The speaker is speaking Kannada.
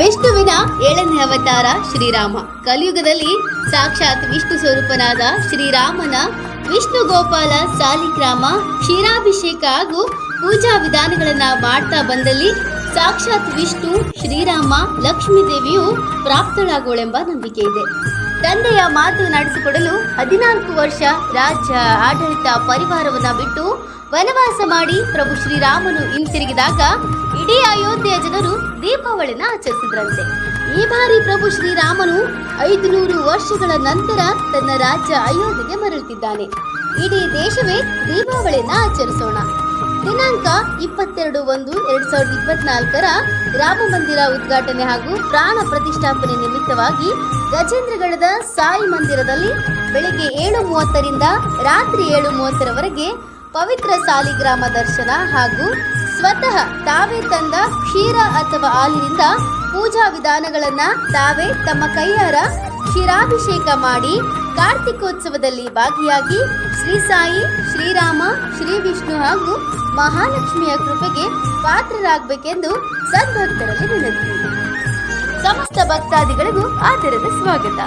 ವಿಷ್ಣುವಿನ 7ನೇ ಅವತಾರ ಶ್ರೀರಾಮ. ಕಲಿಯುಗದಲ್ಲಿ ಸಾಕ್ಷಾತ್ ವಿಷ್ಣು ಸ್ವರೂಪನಾದ ಶ್ರೀರಾಮನ ವಿಷ್ಣು ಗೋಪಾಲ ಸಾಲಿಗ್ರಾಮ ಕ್ಷೀರಾಭಿಷೇಕ ಹಾಗೂ ಪೂಜಾ ವಿಧಾನಗಳನ್ನ ಮಾಡ್ತಾ ಬಂದಲ್ಲಿ ಸಾಕ್ಷಾತ್ ವಿಷ್ಣು ಶ್ರೀರಾಮ ಲಕ್ಷ್ಮೀ ದೇವಿಯು ಪ್ರಾಪ್ತಳಾಗೋಳೆಂಬ ನಂಬಿಕೆ ಇದೆ. ತಂದೆಯ ಮಾತು ನಡೆಸಿಕೊಡಲು 14 ವರ್ಷ ರಾಜ್ಯ ಆಡಳಿತ ಪರಿವಾರವನ್ನ ಬಿಟ್ಟು ವನವಾಸ ಮಾಡಿ ಪ್ರಭು ಶ್ರೀರಾಮನು ಹಿಂತಿರುಗಿದಾಗ ಇಡೀ ಅಯೋಧ್ಯೆಯ ಜನರು ದೀಪಾವಳಿನ ಆಚರಿಸಿದ್ರಂತೆ. ಈ ಬಾರಿ ಪ್ರಭು ಶ್ರೀರಾಮನು 500 ವರ್ಷಗಳ ನಂತರ ತನ್ನ ರಾಜ್ಯ ಅಯೋಧ್ಯೆಗೆ ಮರಳುತ್ತಿದ್ದಾನೆ. ಇಡೀ ದೇಶವೇ ದೀಪಾವಳಿಯನ್ನ ಆಚರಿಸೋಣ. ದಿನಾಂಕ 22/1/2024 ರಾಮ ಮಂದಿರ ಉದ್ಘಾಟನೆ ಹಾಗೂ ಪ್ರಾಣ ಪ್ರತಿಷ್ಠಾಪನೆ ನಿಮಿತ್ತವಾಗಿ ಗಜೇಂದ್ರಗಢದ ಸಾಯಿ ಮಂದಿರದಲ್ಲಿ ಬೆಳಗ್ಗೆ 7:30ರಿಂದ ರಾತ್ರಿ 7:30ರವರೆಗೆ ಪವಿತ್ರ ಸಾಲಿಗ್ರಾಮ ದರ್ಶನ ಹಾಗೂ ಸ್ವತಃ ತಾವೇ ತಂದ ಕ್ಷೀರ ಅಥವಾ ಹಾಲಿನಿಂದ ಪೂಜಾ ವಿಧಾನಗಳನ್ನ ತಾವೇ ತಮ್ಮ ಕೈಯಾರ ಕ್ಷೀರಾಭಿಷೇಕ ಮಾಡಿ ಕಾರ್ತಿಕೋತ್ಸವದಲ್ಲಿ ಭಾಗಿಯಾಗಿ ಶ್ರೀ ಸಾಯಿ, ಶ್ರೀರಾಮ, ಶ್ರೀ ವಿಷ್ಣು ಹಾಗೂ ಮಹಾಲಕ್ಷ್ಮಿಯ ಕೃಪೆಗೆ ಪಾತ್ರರಾಗಬೇಕೆಂದು ಸದ್ಭಕ್ತರಲ್ಲಿ ವಿನಂತಿ. ಸಮಸ್ತ ಭಕ್ತಾದಿಗಳಿಗೂ ಆದರದ ಸ್ವಾಗತ.